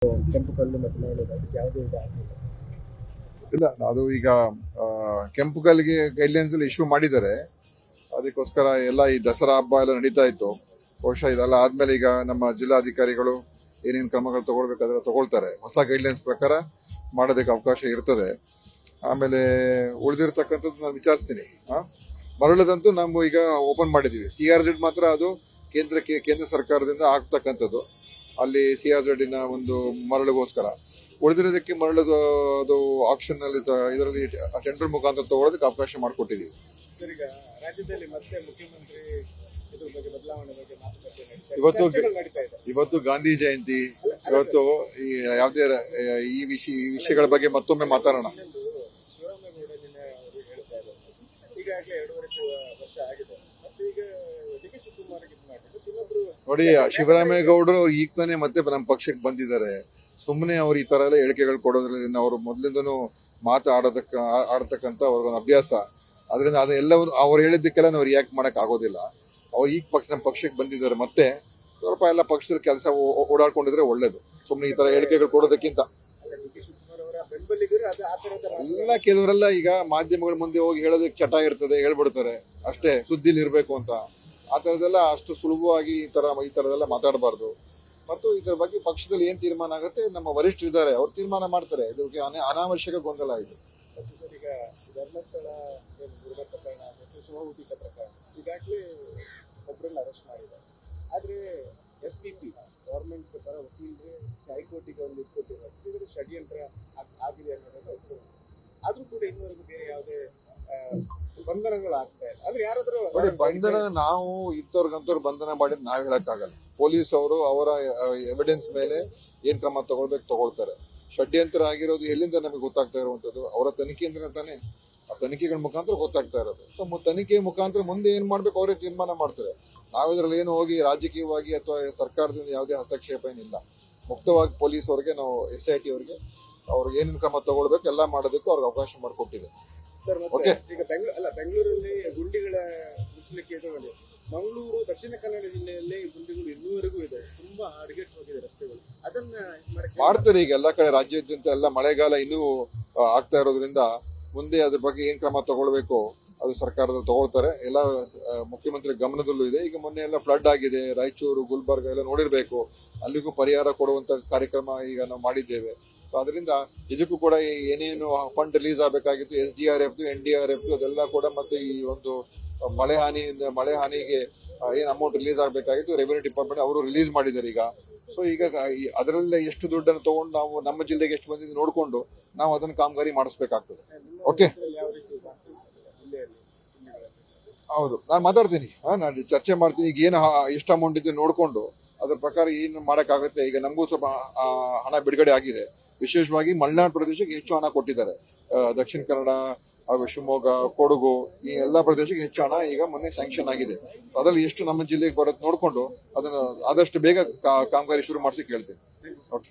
ಕೆಂಪು ಕಲ್ಲು ಮತ್ತು ಮರಳು ಅದಕ್ಕೆ ಯಾವುದೇ ಇದು ಆಗಿಲ್ಲ. ಇಲ್ಲ, ಅದು ಈಗ ಕೆಂಪು ಕಲ್ಲಿಗೆ ಗೈಡ್ಲೈನ್ಸ್ ಇಶ್ಯೂ ಮಾಡಿದ್ದಾರೆ. ಅದಕ್ಕೋಸ್ಕರ ಎಲ್ಲ ಈ ದಸರಾ ಹಬ್ಬ ಎಲ್ಲ ನಡೀತಾ ಇತ್ತು. ಬಹುಶಃ ಇದೆಲ್ಲ ಆದ್ಮೇಲೆ ಈಗ ನಮ್ಮ ಜಿಲ್ಲಾಧಿಕಾರಿಗಳು ಏನೇನು ಕ್ರಮಗಳು ತಗೊಳ್ಬೇಕಾದ್ರೆ ತಗೊಳ್ತಾರೆ. ಹೊಸ ಗೈಡ್ಲೈನ್ಸ್ ಪ್ರಕಾರ ಮಾಡೋದಕ್ಕೆ ಅವಕಾಶ ಇರ್ತದೆ. ಆಮೇಲೆ ಉಳಿದಿರ್ತಕ್ಕಂಥದ್ದು ನಾನು ವಿಚಾರಿಸ್ತೀನಿ. ಮರಳದಂತೂ ನಾವು ಈಗ ಓಪನ್ ಮಾಡಿದ್ದೀವಿ. CRZ ಮಾತ್ರ ಅದು ಕೇಂದ್ರ ಸರ್ಕಾರದಿಂದ ಆಗ್ತಕ್ಕಂಥದ್ದು. ಅಲ್ಲಿ CRZ ಒಂದು ಮರಳಿಗೋಸ್ಕರ ಉಳಿದಿರೋದಕ್ಕೆ ಮರಳದು ಅದು ಆಕ್ಷನ್ ಅಲ್ಲಿ ಇದರಲ್ಲಿ ಟೆಂಡರ್ ಮುಖಾಂತರ ತಗೊಳ್ಳೋದಕ್ಕೆ ಅವಕಾಶ ಮಾಡಿಕೊಟ್ಟಿದ್ದೀವಿ. ಸರ್, ಈಗ ರಾಜ್ಯದಲ್ಲಿ ಮತ್ತೆ ಮುಖ್ಯಮಂತ್ರಿ ಇದ್ರ ಬಗ್ಗೆ ಬದಲಾವಣೆ ಬಗ್ಗೆ ಮಾತುಕತೆ ನಡೀತಾ ಇದೆ. ಇವತ್ತು ಗಾಂಧಿ ಜಯಂತಿ. ಇವತ್ತು ಈ ಯಾವುದೇ ಈ ವಿಷಯಗಳ ಬಗ್ಗೆ ಮತ್ತೊಮ್ಮೆ ಮಾತಾಡೋಣ. ಶಿವರಾಮೇಗೌಡ ನಿನ್ನೆ ಅವರು ಹೇಳ್ತಾ ಇದ್ದಾರೆ, ಈಗಾಗಲೇ 2.5 ವರ್ಷ ಆಗಿದೆ, ಮತ್ತೆ ಈಗ DK ಶಿವಕುಮಾರ್ ಇದು ಮಾಡಿದ್ರು. ಇನ್ನೊಬ್ರು ನೋಡಿ, ಶಿವರಾಮೇಗೌಡರು ಈಗ ತಾನೇ ಮತ್ತೆ ನಮ್ಮ ಪಕ್ಷಕ್ಕೆ ಬಂದಿದ್ದಾರೆ. ಸುಮ್ಮನೆ ಅವ್ರು ಈ ತರ ಎಲ್ಲ ಹೇಳಿಕೆಗಳು ಕೊಡೋದ್ರಿಂದ ಅವರು ಮೊದಲಿಂದನೂ ಆಡತಕ್ಕಂತ ಅವ್ರಿಗೊಂದು ಅಭ್ಯಾಸ. ಅದರಿಂದ ಅದೆಲ್ಲವನ್ನು ಅವ್ರು ಹೇಳಿದ್ದಕ್ಕೆಲ್ಲ ನಾವು ರಿಯಾಕ್ಟ್ ಮಾಡಕ್ ಆಗೋದಿಲ್ಲ. ಅವ್ರು ಈಗ ನಮ್ಮ ಪಕ್ಷಕ್ಕೆ ಬಂದಿದ್ದಾರೆ. ಮತ್ತೆ ಸ್ವಲ್ಪ ಎಲ್ಲ ಪಕ್ಷದ ಕೆಲಸ ಓಡಾಡ್ಕೊಂಡಿದ್ರೆ ಒಳ್ಳೇದು. ಸುಮ್ಮನೆ ಈ ತರ ಹೇಳಿಕೆಗಳು ಕೊಡೋದಕ್ಕಿಂತ DK ಶಿವಕುಮಾರ್ ಅವರ ಬೆಂಬಲಿಗರು ಅದು ಆ ಥರದ ಎಲ್ಲ ಕೆಲವರೆಲ್ಲ ಈಗ ಮಾಧ್ಯಮಗಳ ಮುಂದೆ ಹೋಗಿ ಹೇಳೋದಕ್ಕೆ ಚಟ ಇರ್ತದೆ, ಹೇಳ್ಬಿಡ್ತಾರೆ ಅಷ್ಟೇ, ಸುದ್ದಿಲಿ ಇರಬೇಕು ಅಂತ. ಆ ಥರದ್ದೆಲ್ಲ ಅಷ್ಟು ಸುಲಭವಾಗಿ ಈ ಥರದೆಲ್ಲ ಮಾತಾಡಬಾರ್ದು. ಮತ್ತು ಇದರ ಬಗ್ಗೆ ಪಕ್ಷದಲ್ಲಿ ಏನ್ ತೀರ್ಮಾನ ಆಗುತ್ತೆ, ನಮ್ಮ ವರಿಷ್ಠರಿದ್ದಾರೆ, ಅವ್ರು ತೀರ್ಮಾನ ಮಾಡ್ತಾರೆ. ಇದಕ್ಕೆ ಅನಾವಶ್ಯಕ ಗೊಂದಲ ಇದು. ಮತ್ತು ಸರ್, ಈಗ ಧರ್ಮಸ್ಥಳ ದುರ್ಗ ಪ್ರಕರಣ ಮತ್ತು ಶಿವಭೂತಿಕ ಪ್ರಕರಣ ಈಗಾಗಲೇ ಒಬ್ಬರನ್ನ ಅರೆಸ್ಟ್ ಮಾಡಿದ್ದಾರೆ. ಆದರೆ SPP ಗೌರ್ಮೆಂಟ್ ಪರ ವಕೀಲರು ಹೈಕೋರ್ಟಿಗೆ ಒಂದು ಇದು ಕೊಟ್ಟಿದ್ದಾರೆ. ಇದರ ಷಡ್ಯಂತ್ರ ಆಗಿದೆ ಅನ್ನೋದು. ಆದ್ರೂ ಕೂಡ ಇನ್ನೂವರೆಗೂ ಬೇರೆ ಯಾವುದೇ ಬಂಧನಗಳು ಆಗ್ತಾ ಇಲ್ಲ. ಅಂದ್ರೆ ಯಾರಾದ್ರೂ ನೋಡಿ, ಬಂಧನ ನಾವು ಇಂಥವ್ರಿಗಂತವ್ರು ಬಂಧನ ಮಾಡಿದ್ ನಾವ್ ಹೇಳಕ್ಕಾಗಲ್ಲ. ಪೊಲೀಸ್ ಅವರು ಅವರ ಎವಿಡೆನ್ಸ್ ಮೇಲೆ ಏನ್ ಕ್ರಮ ತಗೊಳ್ತಾರೆ. ಷಡ್ಯಂತ್ರ ಆಗಿರೋದು ಎಲ್ಲಿಂದ ನಮಗೆ ಗೊತ್ತಾಗ್ತಾ ಇರುವಂತದ್ದು, ಅವರ ತನಿಖೆಯಿಂದ ತಾನೇ. ಆ ತನಿಖೆಗಳ ಮುಖಾಂತರ ಗೊತ್ತಾಗ್ತಾ ಇರೋದು. ಸೊ ತನಿಖೆ ಮುಖಾಂತರ ಮುಂದೆ ಏನ್ ಮಾಡ್ಬೇಕು ಅವರೇ ತೀರ್ಮಾನ ಮಾಡ್ತಾರೆ. ನಾವಿದ್ರಲ್ಲಿ ಏನು ಹೋಗಿ ರಾಜಕೀಯವಾಗಿ ಅಥವಾ ಸರ್ಕಾರದಿಂದ ಯಾವುದೇ ಹಸ್ತಕ್ಷೇಪ ಏನಿಲ್ಲ. ಮುಕ್ತವಾಗಿ ಪೊಲೀಸ್ ಅವರಿಗೆ ನಾವು SIT ಅವರಿಗೆ ಅವ್ರು ಏನೇನು ಕ್ರಮ ತಗೊಳ್ಬೇಕು ಎಲ್ಲ ಮಾಡೋದಕ್ಕೂ ಅವ್ರಿಗೆ ಅವಕಾಶ ಮಾಡಿಕೊಟ್ಟಿದೆ. ಸರ್, ಮತ್ತೆ ಈಗ ಬೆಂಗಳೂರಲ್ಲಿ ಗುಂಡಿಗಳ ಮುಚ್ಚಲಿಕ್ಕೆ ಮಂಗಳೂರು ದಕ್ಷಿಣ ಕನ್ನಡ ಜಿಲ್ಲೆಯಲ್ಲಿ ಗುಂಡಿಗಳು ಇನ್ನೂವರೆಗೂ ಇದೆ. ತುಂಬಾ ಅಡಿಗೆಟ್ಟು ಹೋಗಿದೆ ರಸ್ತೆಗಳು. ಅದನ್ನ ಮಾಡ್ತಾರೆ ಈಗ ಎಲ್ಲ ಕಡೆ ರಾಜ್ಯಾದ್ಯಂತ. ಎಲ್ಲ ಮಳೆಗಾಲ ಇನ್ನೂ ಆಗ್ತಾ ಇರೋದ್ರಿಂದ ಮುಂದೆ ಅದ್ರ ಬಗ್ಗೆ ಏನ್ ಕ್ರಮ ತಗೊಳ್ಬೇಕು ಅದು ಸರ್ಕಾರದಲ್ಲಿ ತಗೊಳ್ತಾರೆ. ಎಲ್ಲ ಮುಖ್ಯಮಂತ್ರಿ ಗಮನದಲ್ಲೂ ಇದೆ. ಈಗ ಮೊನ್ನೆ ಎಲ್ಲ ಫ್ಲಡ್ ಆಗಿದೆ, ರಾಯಚೂರು, ಗುಲ್ಬರ್ಗ ಎಲ್ಲ ನೋಡಿರ್ಬೇಕು. ಅಲ್ಲಿಗೂ ಪರಿಹಾರ ಕೊಡುವಂತ ಕಾರ್ಯಕ್ರಮ ಈಗ ನಾವು ಮಾಡಿದ್ದೇವೆ. ಸೊ ಅದರಿಂದ ಇದಕ್ಕೂ ಕೂಡ ಏನೇನು ಫಂಡ್ ರಿಲೀಸ್ ಆಗಬೇಕಾಗಿತ್ತು, SDRF, NDRF ಅದೆಲ್ಲ ಕೂಡ, ಮತ್ತೆ ಈ ಒಂದು ಮಳೆ ಹಾನಿಗೆ ಏನ್ ಅಮೌಂಟ್ ರಿಲೀಸ್ ಆಗಬೇಕಾಗಿತ್ತು ರೆವಿನ್ಯೂ ಡಿಪಾರ್ಟ್ಮೆಂಟ್ ಅವರು ರಿಲೀಸ್ ಮಾಡಿದ್ದಾರೆ ಈಗ. ಸೊ ಈಗ ಅದರಲ್ಲೇ ಎಷ್ಟು ದುಡ್ಡನ್ನು ತಗೊಂಡು ನಾವು ನಮ್ಮ ಜಿಲ್ಲೆಗೆ ಎಷ್ಟು ಬಂದಿದೆ ನೋಡ್ಕೊಂಡು ನಾವು ಅದನ್ನು ಕಾಮಗಾರಿ ಮಾಡಿಸ್ಬೇಕಾಗ್ತದೆ. ಓಕೆ, ಹೌದು, ನಾನು ಮಾತಾಡ್ತೀನಿ. ನಾನು ಚರ್ಚೆ ಮಾಡ್ತೀನಿ. ಈಗ ಏನು ಎಷ್ಟು ಅಮೌಂಟ್ ಇದೆ ನೋಡ್ಕೊಂಡು ಅದ್ರ ಪ್ರಕಾರ ಏನು ಮಾಡಕ್ಕಾಗುತ್ತೆ. ಈಗ ನಮಗೂ ಸ್ವಲ್ಪ ಹಣ ಬಿಡುಗಡೆ ಆಗಿದೆ. ವಿಶೇಷವಾಗಿ ಮಲೆನಾಡು ಪ್ರದೇಶಕ್ಕೆ ಹೆಚ್ಚು ಹಣ ಕೊಟ್ಟಿದ್ದಾರೆ. ದಕ್ಷಿಣ ಕನ್ನಡ ಹಾಗೂ ಶಿವಮೊಗ್ಗ, ಕೊಡಗು ಈ ಎಲ್ಲಾ ಪ್ರದೇಶಕ್ಕೆ ಹೆಚ್ಚು ಹಣ ಈಗ ಮೊನ್ನೆ ಸ್ಯಾಂಕ್ಷನ್ ಆಗಿದೆ. ಅದರಲ್ಲಿ ಎಷ್ಟು ನಮ್ಮ ಜಿಲ್ಲೆಗೆ ಬರೋದು ನೋಡ್ಕೊಂಡು ಅದನ್ನ ಆದಷ್ಟು ಬೇಗ ಕಾಮಗಾರಿ ಶುರು ಮಾಡಿಸಿ ಕೇಳ್ತೀನಿ. ಓಕೆ.